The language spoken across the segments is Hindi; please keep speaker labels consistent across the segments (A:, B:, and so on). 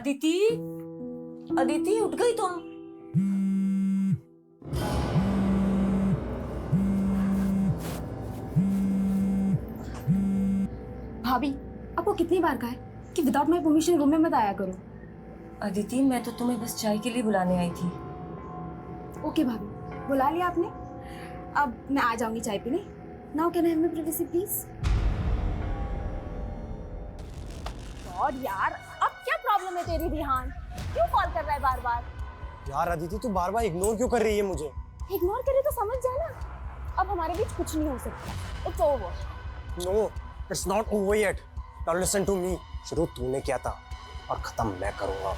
A: अदिति, अदिति उठ गई तुम?
B: भाभी, आपको कितनी बार कहा है कि विदाउट माय परमिशन रूम में मत आया करो।
A: अदिति, मैं तो तुम्हें बस चाय के लिए बुलाने आई थी।
B: ओके भाभी, बुला लिया आपने। अब मैं आ जाऊंगी चाय पीने। Now can I have my privacy please?
C: और यार, अब क्या प्रॉब्लम है तेरी रिहान? क्यों कॉल कर रहा है बार बार?
D: यार अदिति, तू बार बार इग्नोर क्यों कर रही है मुझे?
C: इग्नोर करे तो समझ जाए ना, अब हमारे बीच कुछ नहीं हो सकता। It's over.
D: No, it's not over yet. Now listen to me. शुरू तूने किया था और खत्म मैं करूंगा।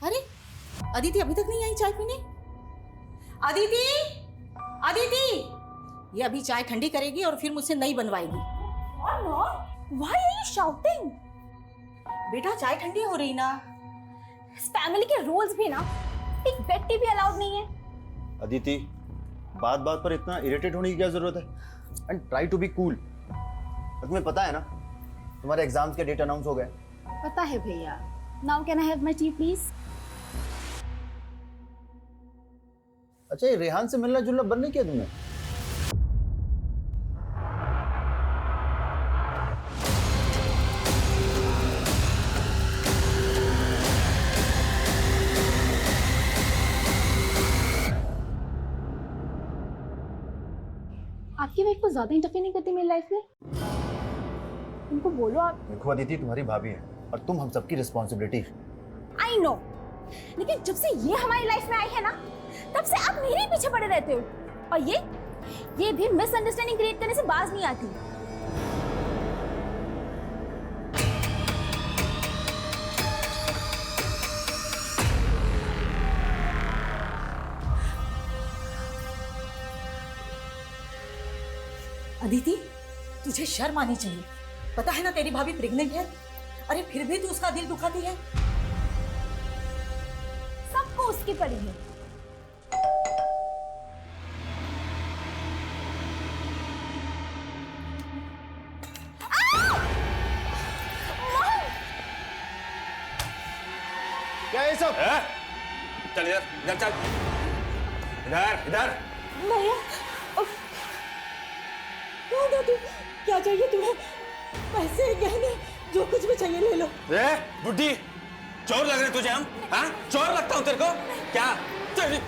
E: अरे अदिति अभी तक नहीं आई चाय पीने? अदिति, अदिति, ये अभी चाय ठंडी करेगी और फिर मुझसे नई बनवाएगी।
C: और व्हाई आर यू शाउटिंग?
E: बेटा चाय ठंडी हो रही ना।
C: इस फैमिली के रूल्स भी ना, एक बेड टी भी अलाउड नहीं है।
F: अदिति, बात बात पर इतना इरिटेट होने की क्या जरूरत है? And try to be cool. तुम्हें पता है ना तुम्हारे एग्जाम्स के डेट अनाउंस हो गए।
B: पता है भैया। Now can I have my T please?
F: अच्छा, ये रेहान से मिलना जुलना बंद नहीं किया तुमने?
B: आपकी वाइफ को ज्यादा इंटरफेयर नहीं करती मेरी लाइफ में?
C: उनको बोलो आप।
F: देखो अदिति, तुम्हारी भाभी है और तुम हम सबकी रिस्पॉन्सिबिलिटी।
C: आई नो, लेकिन जब से ये हमारी लाइफ में आई है ना, तब से आप मेरे ही पीछे पड़े रहते हो। और ये भी मिसअंडरस्टैंडिंग क्रिएट करने से बाज नहीं आती।
E: अदिति, तुझे शर्म आनी चाहिए। पता है ना तेरी भाभी प्रेग्नेंट है। अरे फिर भी तू उसका दिल दुखाती है।
C: सबको उसकी पड़ी है।
F: क्या ये सब?
G: चल इधर, इधर चल, इधर इधर।
C: भैया,
E: कौन है तू? क्या चाहिए तुम्हें? पैसे, गहने, जो कुछ भी चाहिए ले लो।
G: ए बुड्ढी, चोर लग रहे तुझे हम? हाँ, चोर लगता हूँ तेरे को? क्या तेरी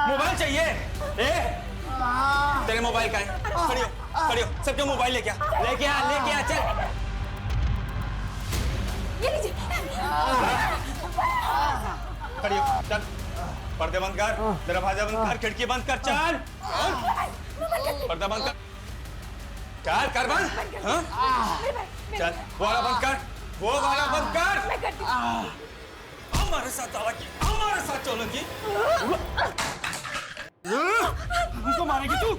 G: मोबाइल चाहिए? तेरे मोबाइल का है? खड़ी हो, खड़ी हो, सबके मोबाइल लेके आ, लेके आ, लेके आ, चल।
C: ये लीजिए।
G: खड़ी हो, चल। पर्दे बंद कर, दरवाजा बंद कर, खिड़की बंद कर, चल। पर्दा बंद कर, चल कर बंद। हाँ? चल, वो वाला बंद कर, वो वाला बंद कर। हमारे साथ हमारे साथ चलो की। हमको मारेगी तू?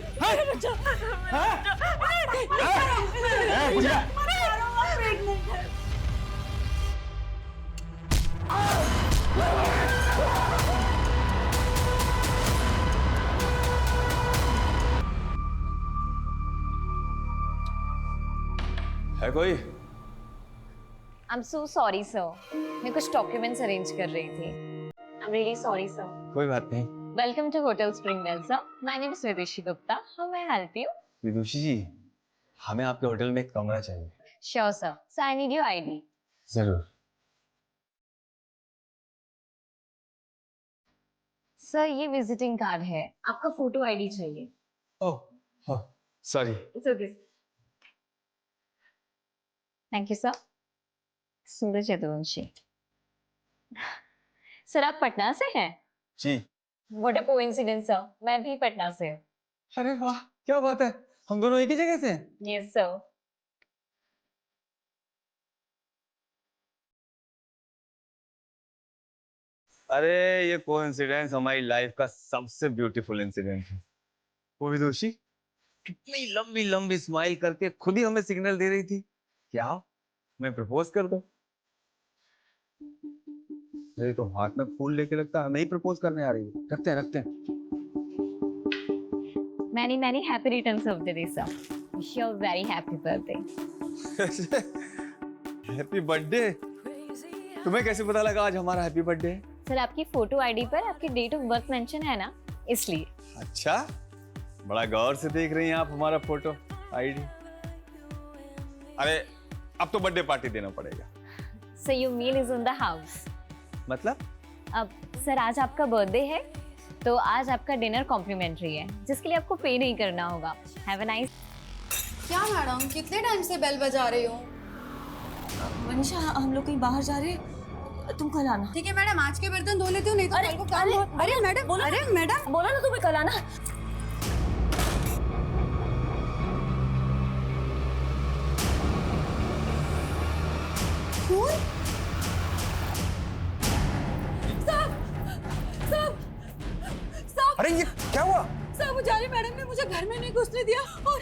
G: है कोई?
H: I'm so sorry, sir. मैं कुछ डॉक्यूमेंट्स अरेंज कर रही थी. I'm really sorry, sir.
G: कोई बात नहीं।
H: Welcome to Hotel Springdale, sir. My name is Vidushi Gupta. How may I help you?
G: विदुषी जी, हमें आपके होटल में एक कमरा चाहिए।
H: Sure, sir. So I need your ID.
G: जरूर।
H: सर ये विजिटिंग कार्ड है, आपका फोटो आईडी चाहिए।
G: Oh, sorry.
H: It's okay. Thank you sir. Suraj Yaduvanshi. Sir आप पटना से हैं?
G: जी।
H: व्हाट अ कोइंसिडेंस सर, मैं भी पटना से हूँ।
G: अरे वाह, क्या बात है, हम दोनों एक ही जगह से हैं।
H: Yes sir.
G: अरे ये कोइंसिडेंस हमारी लाइफ का सबसे ब्यूटीफुल इंसिडेंट है। कोई दोषी कितनी लंबी लंबी स्माइल करके खुद ही हमें सिग्नल दे रही थी, क्या मैं प्रपोज कर दूं। मेरे तो हाथ में फूल लेके लगता हमें ही प्रपोज करने आ रही है। रखते हैं रखते हैं।
H: Many happy returns of the day, sir. Wish you a very happy birthday.
G: Happy birthday. तुम्हें कैसे पता लगा आज हमारा हैप्पी बर्थडे है?
H: सर आपकी फोटो आईडी पर आपकी डेट ऑफ बर्थ मेंशन है ना, इसलिए।
G: अच्छा, बड़ा गौर से देख रही हैं आप हमारा फोटो आईडी। अरे अब तो बर्थडे पार्टी देना पड़ेगा।
H: So your meal is in the house.
G: मतलब?
H: अब सर आज आपका बर्थडे है तो आज आपका डिनर कॉम्प्लीमेंट्री है, जिसके लिए आपको पे नहीं करना होगा। Have a nice.
B: क्या मैडम, कितने टाइम से बेल बजा रही हो?
A: मनीषा हम लोग कहीं बाहर जा रहे हैं, तुम कल आना।
B: ठीक है मैडम, आज के बर्तन धो लेती हूँ, नहीं तो कल को काम हो। अरे मैडम, अरे मैडम,
A: बोला ना तुम्हें कल आना।
D: अरे ये क्या हुआ?
E: सब जाली मैडम ने मुझे घर में नहीं घुसने दिया और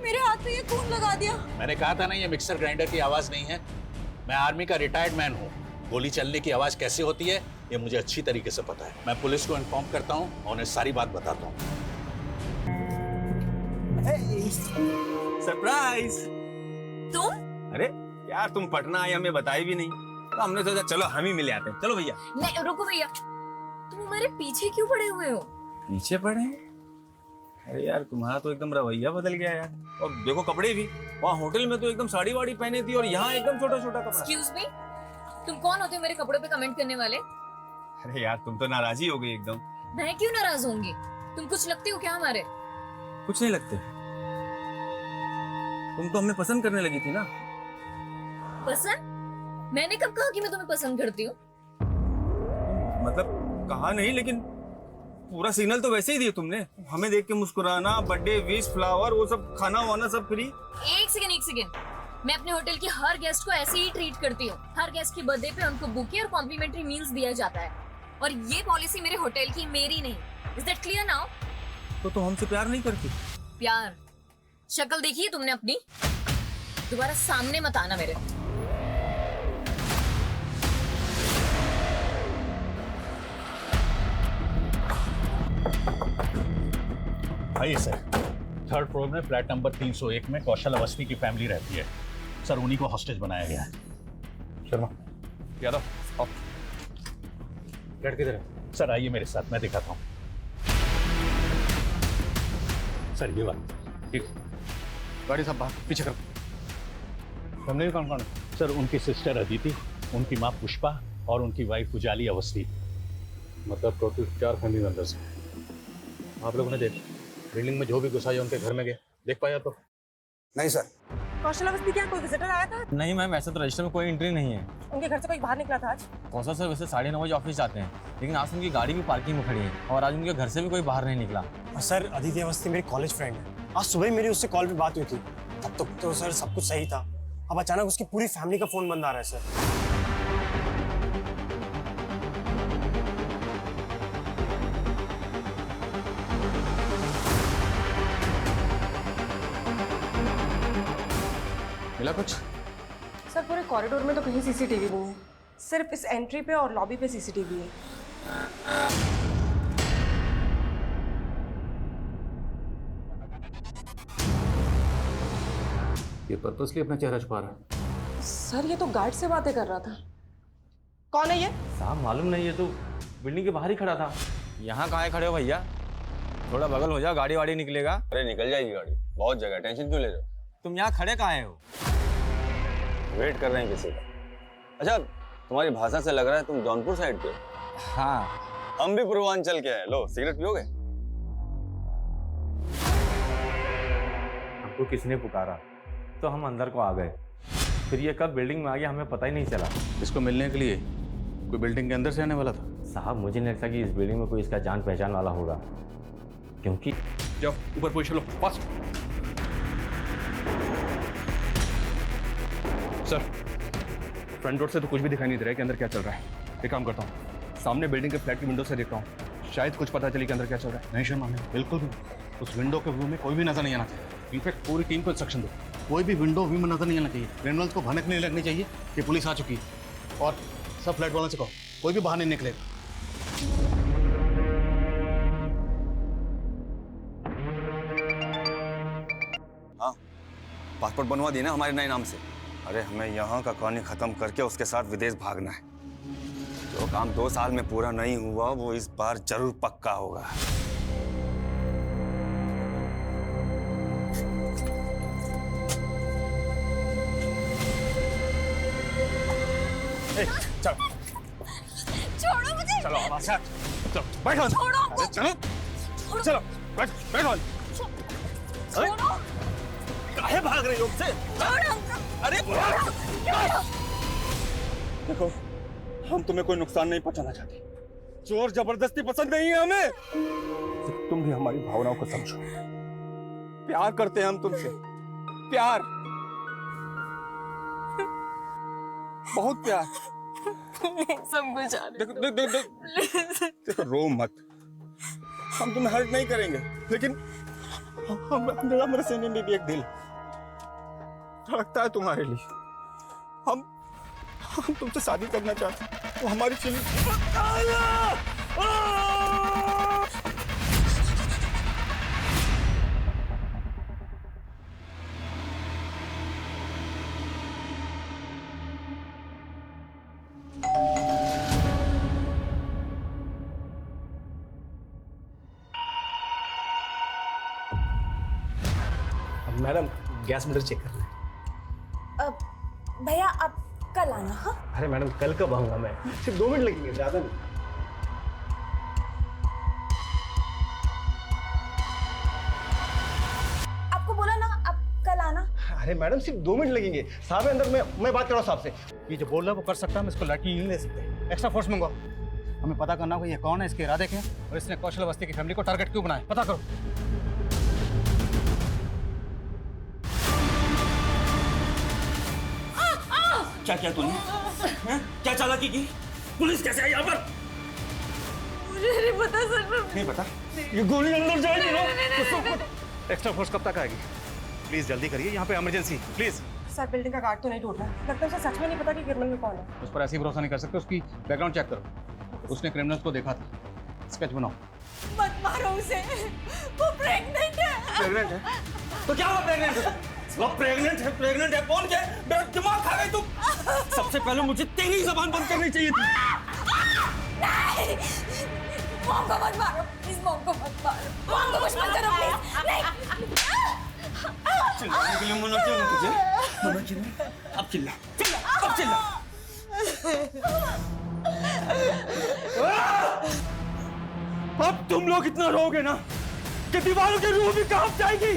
E: मेरे हाथ पे ये खून लगा दिया।
I: मैंने कहा था ना ये मिक्सर ग्राइंडर की आवाज नहीं है। मैं आर्मी का रिटायर्ड मैन हूँ। गोली चलने की आवाज कैसे होती है ये मुझे अच्छी तरीके से पता है। मैं पुलिस को इन्फॉर्म करता हूँ और उन्हें सारी बात बताता हूँ।
G: सरप्राइज।
A: तुम?
G: अरे यार तुम पटना आई हमें बताई भी नहीं, तो हमने सोचा चलो हम ही मिले आते हैं। चलो भैया।
A: नहीं रुको भैया, तुम हमारे पीछे क्यों पड़े हुए हो?
G: पीछे पड़े हैं? अरे यार तुम्हारा तो एकदम रवैया बदल गया यार। और देखो कपड़े भी, वहाँ होटल में तो एकदम साड़ी वाड़ी पहने थी और यहाँ एकदम छोटा छोटा कपड़ा।
A: एक्सक्यूज मी, तुम कौन होते हो मेरे कपड़ों पे कमेंट करने वाले?
G: अरे यार तुम तो नाराजी हो गई एकदम।
A: मैं क्यों नाराज होंगी? तुम कुछ लगते हो क्या हमारे?
G: कुछ नहीं लगते, तुम तो हमें पसंद करने लगी थी ना।
A: पसंद? मैंने कब कहा कि मैं तुम्हें पसंद करती हूँ?
G: मतलब कहा नहीं, लेकिन पूरा सिग्नल तो वैसे ही दिया तुमने। हमें देख के मुस्कुराना, बर्थडे विश, फ्लावर, वो सब खाना वाना सब फ्री।
A: एक सेकंड, मैं अपने होटल के हर गेस्ट को ऐसे ही ट्रीट करती हूँ। हर गेस्ट के बर्थडे पे उनको बुके और कॉम्प्लीमेंट्री मील्स दिया जाता है, और ये पॉलिसी मेरे होटल की, मेरी नहीं। Is that clear now?
G: तो हमसे प्यार नहीं करती?
A: प्यार? शक्ल देखी है तुमने अपनी? दोबारा सामने मत आना मेरे।
I: आइए सर। थर्ड फ्लोर में फ्लैट नंबर 301 में कौशल अवस्थी की फैमिली रहती है सर। उन्हीं को हॉस्टेज बनाया गया है। शर्मा यादव आओ। लड़के किधर है? सर आइए मेरे साथ, मैं दिखाता हूँ। सर ये बात ठीक।
G: गाड़ी साहब बाहर पीछे करो।
I: फैमिली कौन कौन है? सर उनकी सिस्टर अदिति, उनकी माँ पुष्पा और उनकी वाइफ उजाली अवस्थी। मतलब टोटल 4 फैमिली मेंबर्स हैं। आप लोगों ने देख बिल्डिंग में जो भी घुसा या उनके घर में गए, देख पाया तो?
D: नहीं सर।
E: कौशल अवस्थी क्या कोई विजिटर आया था?
J: नहीं मैम, ऐसा तो रजिस्टर में कोई एंट्री नहीं है।
E: उनके घर से कोई बाहर निकला था आज?
J: कौशल सर वैसे 9:30 बजे ऑफिस जाते हैं, लेकिन आज उनकी गाड़ी भी पार्किंग में खड़ी है और आज उनके घर से भी कोई बाहर नहीं निकला।
D: और सर अदिति अवस्थी मेरी कॉलेज फ्रेंड है। आज सुबह ही मेरी उससे कॉल पे बात हुई थी, तब तक तो सर सब कुछ सही था। अब अचानक उसकी पूरी फैमिली का फोन बंद आ रहा है सर।
J: मिला कुछ?
E: सर पूरे कॉरिडोर में तो कहीं सीसीटीवी नहीं है, सिर्फ इस एंट्री पे और लॉबी पे सीसीटीवी है।
J: ये पर्पसली अपना चेहरा छुपा रहा है।
E: सर ये तो गार्ड से बातें कर रहा था। कौन है ये?
J: साहब मालूम नहीं, ये तो बिल्डिंग के बाहर ही खड़ा था। यहाँ कहाँ खड़े हो भैया? थोड़ा बगल हो जाओ, गाड़ी वाड़ी निकलेगा।
G: अरे निकल जाएगी गाड़ी, बहुत जगह, टेंशन क्यों ले रहे हो?
J: तुम यहाँ खड़े कहाँ हो?
G: वेट कर रहे हैं किसी का। अच्छा तुम्हारी भाषा से लग रहा है तुम जौनपुर साइड के हो।
J: हाँ।
G: हम भी पूर्वांचल के हैं। लो सिगरेट पियोगे?
J: हमको किसने पुकारा तो हम अंदर को आ गए, फिर ये कब बिल्डिंग में आ गया हमें पता ही नहीं चला।
I: इसको मिलने के लिए कोई बिल्डिंग के अंदर से आने वाला था?
J: साहब मुझे नहीं लगता कि इस बिल्डिंग में कोई इसका जान पहचान वाला होगा, क्योंकि
I: जाओ ऊपर पोजीशन लो, फास्ट। सर फ्रंट डोर से तो कुछ भी दिखाई नहीं दे रहा है कि अंदर क्या चल रहा है। एक काम करता हूँ, सामने बिल्डिंग के फ्लैट की विंडो से देख रहा हूँ, शायद कुछ पता चले कि अंदर क्या चल रहा है। नहीं शर्मा, नहीं, बिल्कुल भी नहीं। उस विंडो के व्यू में कोई भी नजर नहीं आना चाहिए। इनफैक्ट पूरी टीम को इंस्ट्रक्शन दो, कोई भी विंडो व्यू में नजर नहीं आना चाहिए। क्रिमिनल्स को भनक नहीं लगनी चाहिए कि पुलिस आ चुकी है। और सब फ्लैट वालों से कहो कोई भी बाहर नहीं निकलेगा।
G: हाँ, पासपोर्ट बनवा दिए ना हमारे नए नाम से। अरे हमें यहाँ का कहानी खत्म करके उसके साथ विदेश भागना है। जो काम 2 साल में पूरा नहीं हुआ वो इस बार जरूर पक्का होगा।
J: चलो
A: छोड़ो मुझे।
J: चलो हमारे साथ, चलो बैठो।
A: छोड़ो।
J: अरे चलो चलो बैठो।
A: छोड़ो।
J: काहे भाग रही हो मुझसे? अरे देखो, हम तुम्हें कोई नुकसान नहीं पहुंचाना चाहते। जोर जबरदस्ती पसंद नहीं है हमें। तो तुम भी हमारी भावनाओं को समझो। प्यार करते हैं हम तुमसे, प्यार, बहुत प्यार।
A: सब कुछ
J: देखो रो मत, हम तुम्हें हर्ट नहीं करेंगे, लेकिन मेरे सीने में भी एक दिल धड़कता है तुम्हारे लिए। हम तुमसे शादी करना चाहते हैं, वो हमारी feeling.
D: Madam gas meter check करना है।
C: भैया आप कल आना। हाँ
D: अरे मैडम कल कब आऊंगा मैं, सिर्फ 2 मिनट लगेंगे, ज्यादा नहीं।
C: आपको बोला ना आप कल आना।
D: अरे मैडम सिर्फ 2 मिनट लगेंगे, साहब है अंदर, मैं बात कर रहा हूँ साहब से।
I: ये जो बोल रहा है वो कर सकता है, हम इसको लड़की नहीं ले सकते। एक्स्ट्रा फोर्स मंगवाओ। हमें पता करना होगा ये कौन है, इसके इरादे क्या हैं और इसने कौशल अवस्थी की फैमिली को टारगेट क्यों बनाया, पता करो।
J: क्या किया तूने? क्या चालाकी की? पुलिस कैसे आई यहाँ पर?
A: मुझे नहीं पता सर।
J: नहीं पता? ये गोली अंदर जाएगी ना?
I: एक्स्ट्रा फोर्स कब तक आएगी? प्लीज जल्दी करिए, यहाँ पे इमरजेंसी, प्लीज।
K: सर बिल्डिंग का गार्ड तो नहीं टूटा, लगता है उसे सच में नहीं पता कि क्रिमिनल कौन है।
I: उस पर ऐसे ही भरोसा नहीं कर सकते, उसकी बैकग्राउंड चेक करो। उसने क्रिमिनल्स को देखा था। स्केच बनाओ।
K: मत मारो उसे, वो प्रेग्नेंट है।
J: प्रेग्नेंट है? तो क्या हुआ प्रेग्नेंट है? वो प्रेग्नेंट है, कौन है? मेरा दिमाग खा गई तुम। सबसे पहले मुझे तेरी जबान बंद करनी चाहिए थी।
K: नहीं, मॉम को मत मारो, प्लीज मॉम को मत मारो, मॉम को कुछ मत करो प्लीज। नहीं।
J: चिल्लाने के लिए मना किया ना तुझे? मना किया? अब चिल्ला, अब चिल्ला। अब तुम लोग इतना रोगे ना कि दीवारों की रूह भी कांप जाएगी।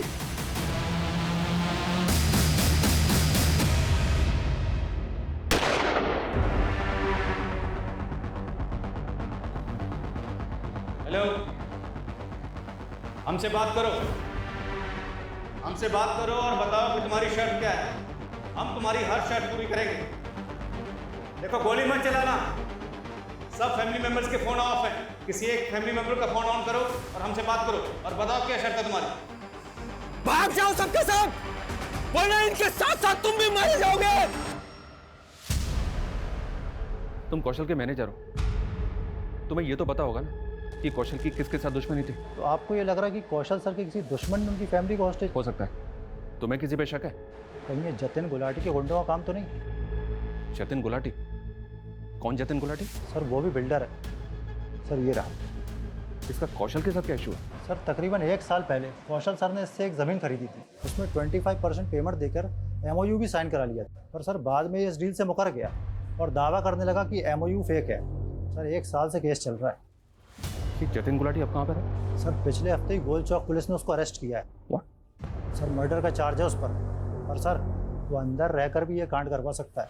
I: हेलो, हमसे बात करो, हमसे बात करो और बताओ कि तुम्हारी शर्त क्या है। हम तुम्हारी हर शर्त पूरी करेंगे। देखो गोली मत चलाना, सब फैमिली मेंबर्स के फोन ऑफ है। किसी एक फैमिली मेंबर का फोन ऑन करो और हमसे बात करो और बताओ क्या शर्त है तुम्हारी।
J: भाग जाओ सबके साथ, वरना इनके साथ साथ तुम भी मारे जाओगे।
I: तुम कौशल के मैनेजर हो, तुम्हें ये तो पता होगा ना कि कौशल की किसके साथ दुश्मनी थी।
L: तो आपको ये लग रहा है कि कौशल सर के किसी दुश्मन ने उनकी फैमिली को हॉस्टेज?
I: हो सकता है। तुम्हें किसी पे शक है?
L: कहीं ये जतिन गुलाटी के गुंडों का काम तो नहीं?
I: जतिन गुलाटी? कौन जतिन गुलाटी?
L: सर वो भी बिल्डर है। सर ये रहा।
I: इसका कौशल के साथ क्या इशू है?
L: सर तकरीबन 1 साल पहले कौशल सर ने इससे एक ज़मीन खरीदी थी, उसमें 25% पेमेंट देकर MOU भी साइन करा लिया था। पर सर बाद में ये इस डील से मुकर गया और दावा करने लगा कि MOU फेक है। सर 1 साल से केस चल रहा है।
I: कि जतिन गुलाटी अब कहाँ पर है?
L: सर पिछले हफ्ते ही गोल चौक पुलिस ने उसको अरेस्ट किया है।
I: What?
L: सर मर्डर का चार्ज है उस पर, और सर वो अंदर रहकर भी ये कांड करवा सकता है।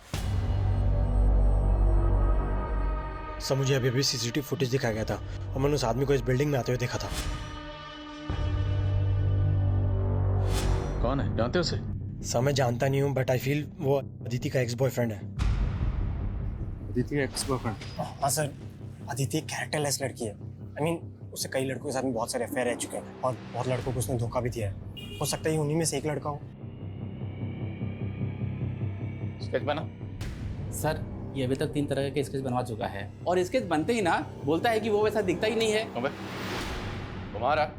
D: सर मुझे अभी भी CCTV फुटेज दिखाया गया था और मैंने उस आदमी को इस बिल्डिंग में आते हुए देखा था।
I: कौन है, जानते हो उसे?
D: सर मैं जानता नहीं हूँ, बट आई फील वो अदिति का एक्स बॉयफ्रेंड है।
I: अदिति का एक्स बॉयफ्रेंड?
D: हाँ सर, अदिति कैरेक्टरलेस लड़की है। आई मीन उससे कई लड़कों के साथ में बहुत सारे अफेयर रह चुके हैं और बहुत लड़कों को उसने धोखा भी दिया है। हो सकता है ये उन्हीं में से एक लड़का हो।
J: स्केच बना।
M: सर ये अभी तक 3 तरह के स्केच बनवा चुका है और स्केच बनते ही ना बोलता है कि वो वैसा दिखता ही नहीं है।
J: अबे तुम्हारा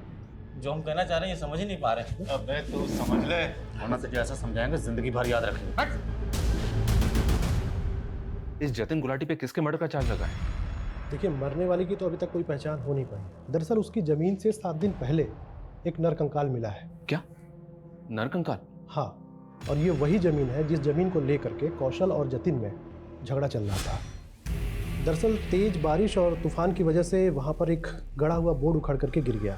M: जो हम कहना चाह रहे हैं ये समझ ही नहीं पा रहे।
J: अबे तू समझ ले,
I: वरना तुझे ऐसा समझाएंगे जिंदगी भर याद रखेंगे।
J: हट। इस जतिन गुलाटी पे किसके मर्डर का चार्ज लगा है?
N: देखिए, मरने वाले की तो अभी तक कोई पहचान हो नहीं पाई। दरअसल उसकी जमीन से 7 दिन पहले एक नरकंकाल मिला है।
J: क्या नरकंकाल?
N: हाँ, और ये वही जमीन है जिस जमीन को लेकर के कौशल और जतिन में झगड़ा चल रहा था। दरअसल तेज बारिश और तूफान की वजह से वहाँ पर एक गड़ा हुआ बोर्ड उखड़ करके गिर गया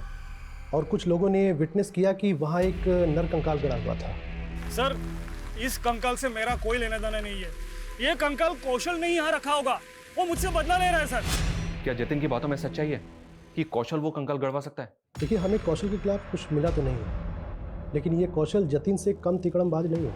N: और कुछ लोगों ने विटनेस किया कि वहाँ एक नरकंकाल गड़ा हुआ था।
O: सर, इस कंकाल से मेरा कोई लेना देना नहीं है। ये कंकाल कौशल ने यहाँ रखा होगा, वो मुझसे बदला ले रहा है सर।
J: क्या जतिन की बातों में सच्चाई है कि कौशल वो कंकाल गड़वा सकता है?
N: देखिए, हमें कौशल के खिलाफ कुछ मिला तो नहीं है, लेकिन ये कौशल जतिन से कम तिकड़मबाज नहीं है।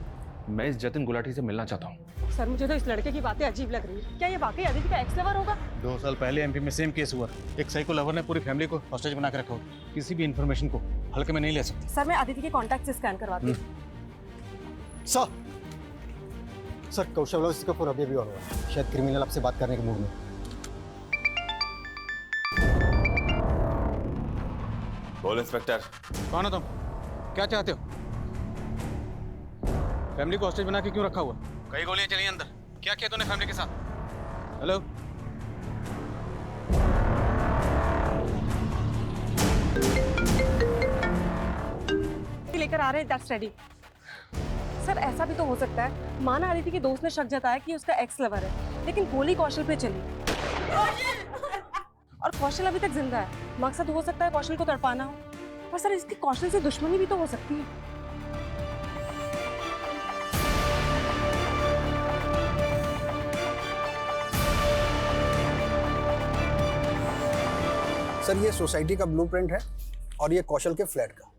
J: मैं इस जतिन गुलाटी से मिलना चाहता हूँ।
P: सर मुझे तो इस लड़के की बातें अजीब लग रही है। क्या ये वाकई अदिति का एक्स लवर होगा?
I: 2 साल पहले एमपी में सेम केस हुआ। एक साइको लवर ने पूरी फैमिली को हॉस्टेज बना के रखा हो। किसी भी इंफॉर्मेशन को हल्के में नहीं ले सकते।
P: सर मैं अदिति के कॉन्टैक्ट से स्कैन करवाती हूँ।
D: सर कौशल वाला इसका फोन अभी भी ऑन हुआ। शायद क्रिमिनल आपसे बात करने के मूड में।
G: बोल इंस्पेक्टर।
I: कौन हो तुम? क्या चाहते हो? फैमिली को हॉस्टेज बना के क्यों रखा हुआ? कई गोलियां चली अंदर। क्या किया तूने फैमिली के साथ? हेलो,
P: लेकर आ रहे हैं, दैट्स रेडी। सर ऐसा भी तो हो सकता है, माना अदिति के दोस्त ने शक जताया कि उसका एक्स लवर है, लेकिन गोली कौशल पे चली और कौशल अभी तक जिंदा है। मकसद हो सकता है कौशल को तड़पाना हो, पर सर इसकी कौशल से दुश्मनी भी तो हो सकती है।
Q: सर ये सोसाइटी का ब्लूप्रिंट है और ये कौशल के फ्लैट का।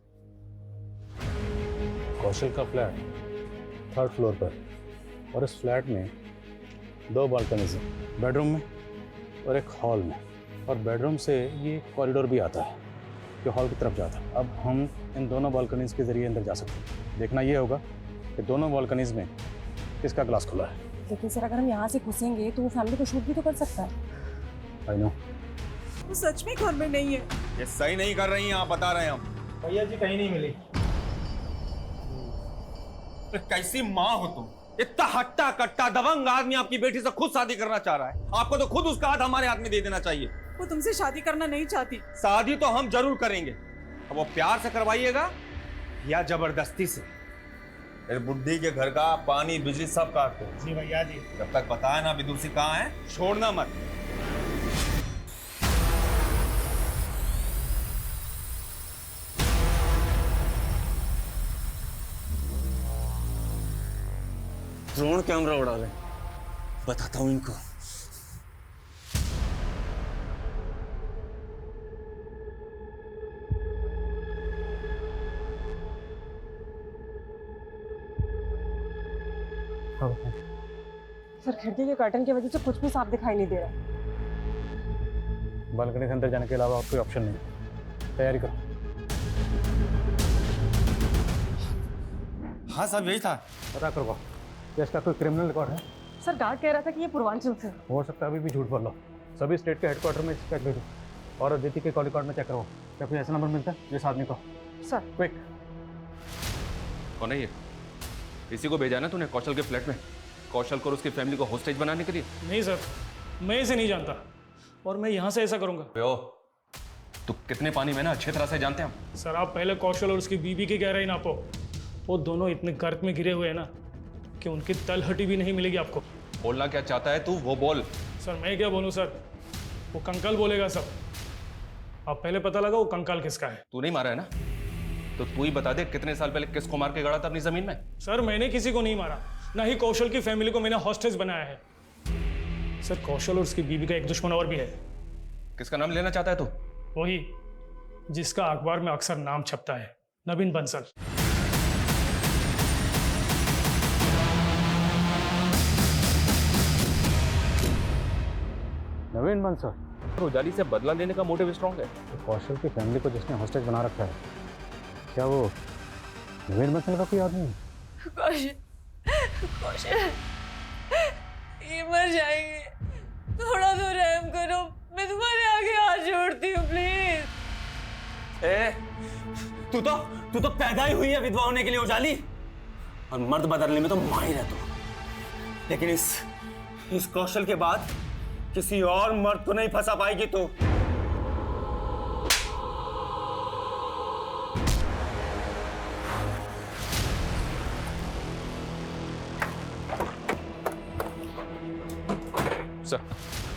I: कौशल का फ्लैट 3rd फ्लोर पर, और इस फ्लैट में 2 बालकनीज हैं, बेडरूम में और एक हॉल में, और बेडरूम से ये कॉरिडोर भी आता है जो हॉल की तरफ जाता है। अब हम इन दोनों बालकनीज के जरिए अंदर जा सकते हैं। देखना ये होगा कि दोनों बालकनीज में किसका ग्लास खुला है।
P: लेकिन सर अगर हम यहाँ से घुसेंगे तो वो फैमिली को शूट भी तो कर सकता है।
I: I know.
P: वो सच में घर में नहीं है।
G: ये सही नहीं कर रही हैं आप, बता रहे हैं हम।
N: भैया जी कहीं नहीं मिली।
G: तो कैसी माँ हो तुम? इतना हट्टा कट्टा दबंग आदमी आपकी बेटी से खुद शादी करना चाह रहा है। आपको तो खुद उसका हाथ हमारे हाथ में दे देना चाहिए।
P: वो तुमसे शादी करना नहीं चाहती।
G: शादी तो हम जरूर करेंगे। अब वो प्यार से करवाइएगा या जबरदस्ती से? इस बुड्ढी के घर का पानी बिजली सब काट दो।
N: जी भैया जी।
G: जब तक बताए ना विदुषी कहाँ है, छोड़ना मत। ड्रोन कैमरा उड़ा ले, बताता हूं इनको।
P: सर खिड़की के कर्टन की वजह से कुछ भी साफ दिखाई नहीं दे रहा।
I: बालकनी से अंदर जाने के अलावा और कोई ऑप्शन नहीं। तैयारी करो।
G: हाँ साहब यही था।
I: पता करो इसका कोई क्रिमिनल रिकॉर्ड है?
P: सर गार्ड कह रहा था कि ये पूर्वांचल से।
I: हो सकता है अभी भी झूठ बोल लो। सभी स्टेट के हेडक्वार्टर में चेक करो और अदिति के कॉल रिकॉर्ड में चेक करो। क्या कोई ऐसा नंबर मिलता है जिस आदमी को?
P: Sir
I: quick.
J: कौन है ये? इसी को भेजा ना तूने कौशल के फ्लैट में, कौशल को और उसकी फैमिली को होस्टेज बनाने के लिए?
O: नहीं सर, मैं इसे नहीं जानता और मैं यहाँ से ऐसा करूँगा।
J: तू कितने पानी में ना अच्छी तरह से जानते हैं हम।
O: सर आप पहले कौशल और उसकी बीबी की गहराई नापो। वो दोनों इतने गर्त में गिरे हुए हैं ना कि उनकी तलहटी भी नहीं मिलेगी आपको।
J: बोलना क्या चाहता है तू, वो बोल।
O: सर मैं क्या बोलूं सर, वो कंकाल बोलेगा सब। आप पहले पता लगा वो कंकाल किसका है।
J: तू नहीं मारा है ना, तो तू ही बता दे कितने साल पहले किसको मार के गड़ा था अपनी जमीन में।
O: सर मैंने किसी को नहीं मारा, ना ही कौशल की फैमिली को मैंने हॉस्टेज बनाया है। सर कौशल और उसकी बीवी का एक दुश्मन और भी है।
J: किसका नाम लेना चाहता है तू?
O: वही जिसका अखबार में अक्सर नाम छपता है, नवीन बंसल।
I: नवीन बंसल? उजाली से बदला लेने का मोटिव स्ट्रॉन्ग है।
L: तो कौशल की फैमिली को जिसने हॉस्टेज बना रखा है, क्या वो नवीन बंसल का कोई आदमी है?
K: कौशल, ये मर जाएंगे, थोड़ा तो रहम करो, मैं तुम्हारे आगे हाथ जोड़ती हूँ प्लीज।
D: तू तो पैदा ही हुई है विधवा होने के लिए उजाली, और मर्द बदलने में तो माहिर है तू। लेकिन इस कौशल के बाद किसी और मर्द को नहीं फंसा पाएगी तू।
I: सर,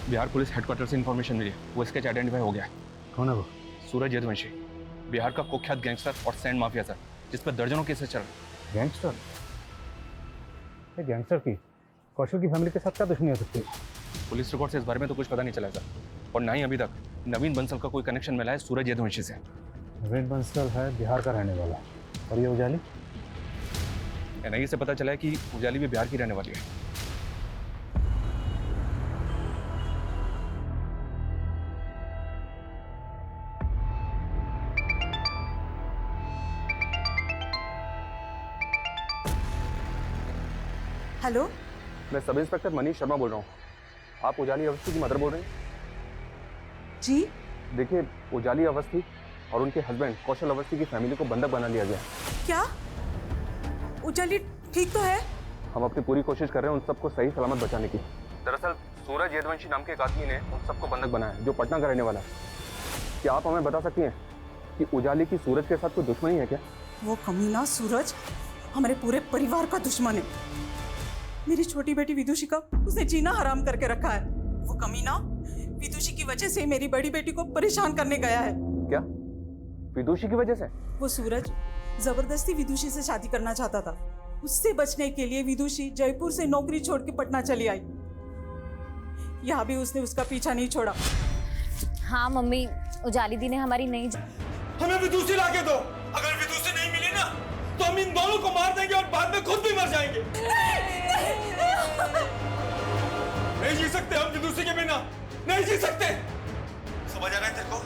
I: बिहार पुलिस हेडक्वार्टर से इंफॉर्मेशन मिली, वो स्केच आइडेंटिफाई हो गया है।
L: कौन है वो?
I: सूरज यदुवंशी, बिहार का कुख्यात गैंगस्टर और सैंड माफिया सर, जिस पर दर्जनों केसेस चल रहे।
L: गैंगस्टर? ये गैंगस्टर की कौशल की फैमिली के साथ क्या दुश्मनी हो सकती है?
I: पुलिस रिकॉर्ड से इस बारे में तो कुछ पता नहीं चला सर, और ना ही अभी तक नवीन बंसल का कोई कनेक्शन मिला है सूरज यदुवंशी से।
L: नवीन बंसल है बिहार का रहने वाला, और ये उजाली?
I: एनआईए से पता चला है कि उजाली भी बिहार की रहने वाली है।
P: हेलो,
I: मैं सब इंस्पेक्टर मनीष शर्मा बोल रहा हूँ। आप उजाली अवस्थी की मदर बोल रहे हैं?
P: जी।
I: देखिए, उजाली अवस्थी और उनके हस्बैंड कौशल अवस्थी की फैमिली को बंधक बना लिया गया।
P: क्या? उजाली ठीक तो है?
I: हम अपनी पूरी कोशिश कर रहे हैं उन सबको सही सलामत बचाने की। दरअसल सूरज यदुवंशी नाम के एक आदमी ने उन सबको बंधक बनाया है, जो पटना का रहने वाला है। क्या आप हमें बता सकती हैं कि उजाली की सूरज के साथ कोई दुश्मनी है क्या?
P: वो कमीना सूरज हमारे पूरे परिवार का दुश्मन है। मेरी छोटी बेटी विदुषी का उसने जीना हराम करके रखा है। वो कमीना विदुषी की वजह से मेरी बड़ी बेटी को परेशान करने गया है।
I: क्या? विदुषी की वजह से?
P: वो सूरज जबरदस्ती विदुषी से शादी करना चाहता था। उससे बचने के लिए विदुषी जयपुर से नौकरी छोड़ के पटना चली आई। यहाँ भी उसने उसका पीछा नहीं छोड़ा।
H: हाँ मम्मी, उजाली दी ने हमारी नई
O: हमें विदुषी ला के दो। अगर विदुषी नहीं मिली ना तो हम इन दोनों को मार देंगे और बाद में खुद भी मर जाएंगे। नहीं जी सकते हम विदुषी के बिना, नहीं जी सकते। समझ आ रहा है तेरे को?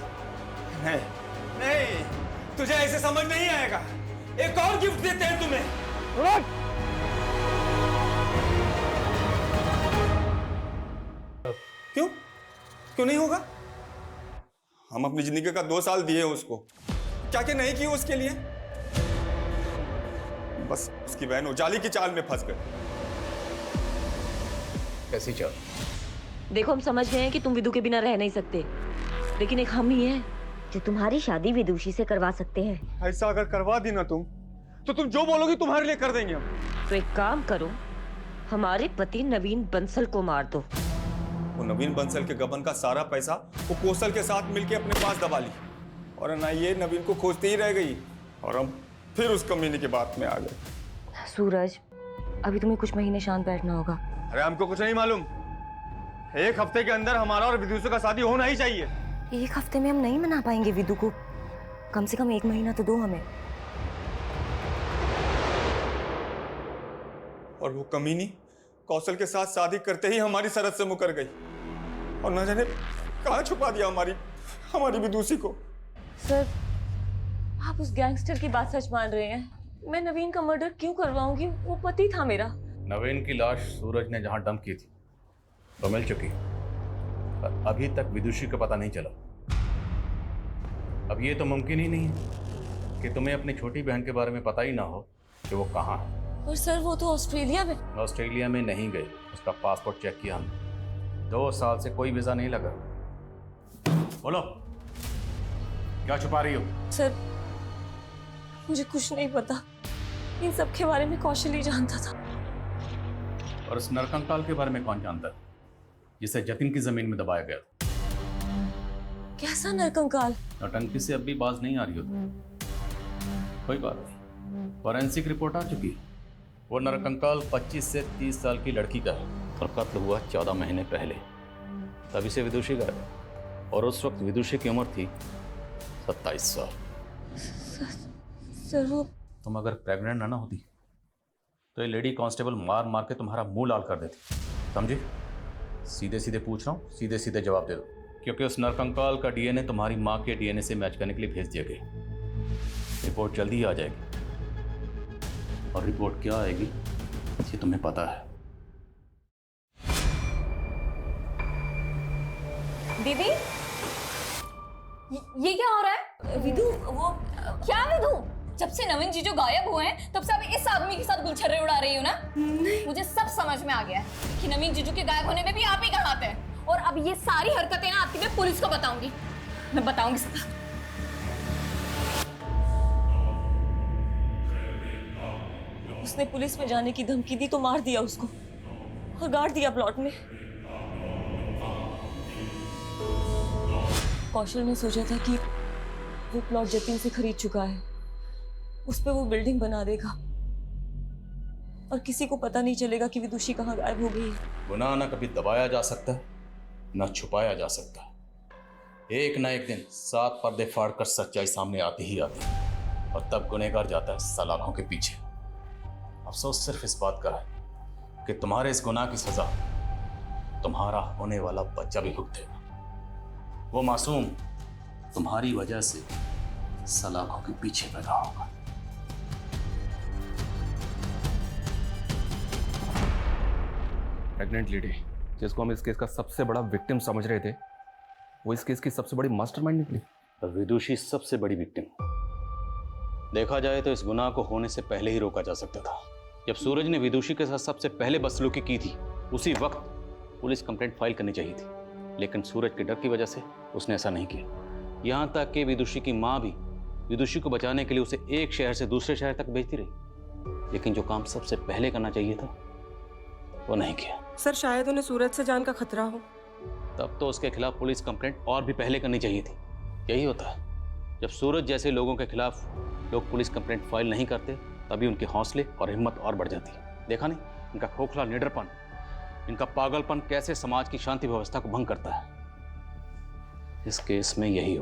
O: नहीं, तुझे ऐसे समझ नहीं आएगा। एक और गिफ्ट देते हैं तुम्हें। क्यों नहीं होगा? हम अपनी जिंदगी का 2 साल दिए उसको, क्या क्या नहीं किए उसके लिए। बस उसकी बहन उजाली की चाल में फंस गए।
I: कैसी चाल?
R: देखो, हम समझ गए हैं कि तुम विदु के बिना रह नहीं सकते, लेकिन एक हम ही हैं जो तुम्हारी शादी विदुषी से करवा सकते हैं।
O: ऐसा अगर करवा दी ना तुम, तो तुम जो बोलोगी तुम्हारे लिए कर देंगे हम।
R: तो एक काम करो, हमारे पति नवीन बंसल को मार दो।
O: वो नवीन बंसल के गबन का सारा पैसा वो कौशल के साथ मिलके अपने पास दबा ली, और एनआईए नवीन को खोजती ही रह गई, और हम फिर उस कमीने की बात में आ गए।
R: सूरज, अभी तुम्हें कुछ महीने शांत बैठना होगा।
O: अरे हमको कुछ नहीं मालूम। 1 हफ्ते के अंदर हमारा और विदुषी का शादी होना ही चाहिए।
R: 1 हफ्ते में हम नहीं मना पाएंगे विदु को, कम से कम 1 महीना तो दो हमें।
O: और वो कमीनी कौशल के साथ शादी करते ही हमारी सरहद से मुकर गई, और न जाने कहाँ छुपा दिया हमारी विदुषी को।
R: सर, आप उस गैंगस्टर की बात सच मान रहे हैं? मैं नवीन का मर्डर क्यों करवाऊंगी? वो पति था मेरा।
I: नवीन की लाश सूरज ने जहां डंप की थी तो मिल चुकी, पर अभी तक विदुषी का पता नहीं चला। अब ये तो मुमकिन ही नहीं है कि तुम्हें अपनी छोटी बहन के बारे में पता ही ना हो कि वो कहाँ है।
R: और सर, वो तो ऑस्ट्रेलिया में।
I: ऑस्ट्रेलिया में नहीं गई, उसका पासपोर्ट चेक किया हमने। 2 साल से कोई वीजा नहीं लगा। बोलो, क्या छुपा रही हो?
R: सर, मुझे कुछ नहीं पता। इन सब के बारे में कौशल ही जानता था।
I: और उस नरकंकाल के बारे में कौन जानता है, जिसे जतिन की जमीन में दबाया गया?
R: कैसा नरकंकाल?
I: नौटंकी से अब भी बाज नहीं आ रही हो। कोई बात नहीं, फॉरेंसिक रिपोर्ट आ चुकी है। वो नरकंकाल 25 से 30 साल की लड़की का है, और कत्ल हुआ 14 महीने पहले। तभी से विदुषी का है, और उस वक्त विदुषी की उम्र थी 27 साल।
R: सर, वो
I: तुम अगर प्रेग्नेंट ना होती तो ये लेडी कांस्टेबल मार मार के तुम्हारा मुंह लाल कर देती। समझी? सीधे सीधे पूछ रहा हूँ, सीधे सीधे जवाब दे दो। क्योंकि उस नरकंकाल का डीएनए तुम्हारी माँ के डीएनए से मैच करने के लिए भेज दिया गया। रिपोर्ट जल्दी ही आ जाएगी, और रिपोर्ट क्या आएगी ये तुम्हें पता है।
A: दीदी, ये क्या हो रहा है? विदु, वो क्या विदु? जब से नवीन जीजू गायब हुए हैं तब से आप इस आदमी के साथ गुलछर्रे उड़ा रही हो ना? मुझे सब समझ में आ गया है कि नवीन जीजू के गायब होने में भी आप ही का हाथ है। और अब ये सारी हरकतें ना आपकी मैं पुलिस को बताऊंगी। मैं बताऊंगी सब।
R: उसने पुलिस में जाने की धमकी दी तो मार दिया उसको और गाड़ दिया प्लॉट में। कौशल ने सोचा था कि वो प्लॉट जतिन से खरीद चुका है, उस पे वो बिल्डिंग बना देगा और किसी को पता नहीं चलेगा कि विदुषी कहाँ गायब हो गई है।
I: गुनाह ना कभी दबाया जा सकता ना छुपाया जा सकता। एक ना एक दिन 7 पर्दे फाड़कर सच्चाई सामने आती ही आती है, और तब गुनहगार जाता है सलाखों के पीछे। अफसोस सिर्फ इस बात का है कि तुम्हारे इस गुनाह की सजा तुम्हारा होने वाला बच्चा भी भुगतेगा। वो मासूम तुम्हारी वजह से सलाखों के पीछे पैदा होगा।
S: प्रेग्नेंट लेडी जिसको हम इस केस का सबसे बड़ा विक्टिम समझ रहे थे, वो इस केस की सबसे बड़ी मास्टरमाइंड निकली।
I: विदुषी सबसे बड़ी विक्टिम। देखा जाए तो इस गुनाह को होने से पहले ही रोका जा सकता था। जब सूरज ने विदुषी के साथ सबसे पहले बदसलूकी की थी, उसी वक्त पुलिस कंप्लेंट फाइल करनी चाहिए थी, लेकिन सूरज के डर की वजह से उसने ऐसा नहीं किया। यहाँ तक कि विदुषी की माँ भी विदुषी को बचाने के लिए उसे एक शहर से दूसरे शहर तक भेजती रही, लेकिन जो काम सबसे पहले करना चाहिए था वो नहीं किया।
P: सर शायद उन्हें सूरज से जान का खतरा हो।
I: तब तो उसके खिलाफ पुलिस कंप्लेंट और भी पहले करनी चाहिए थी। यही होता है, जब सूरज जैसे लोगों के खिलाफ लोग पुलिस कंप्लेंट फाइल नहीं करते, तभी उनके हौसले और हिम्मत और बढ़ जाती है। देखा नहीं इनका खोखला निडरपन, इनका पागलपन कैसे समाज की शांति व्यवस्था को भंग करता है। इस केस में यही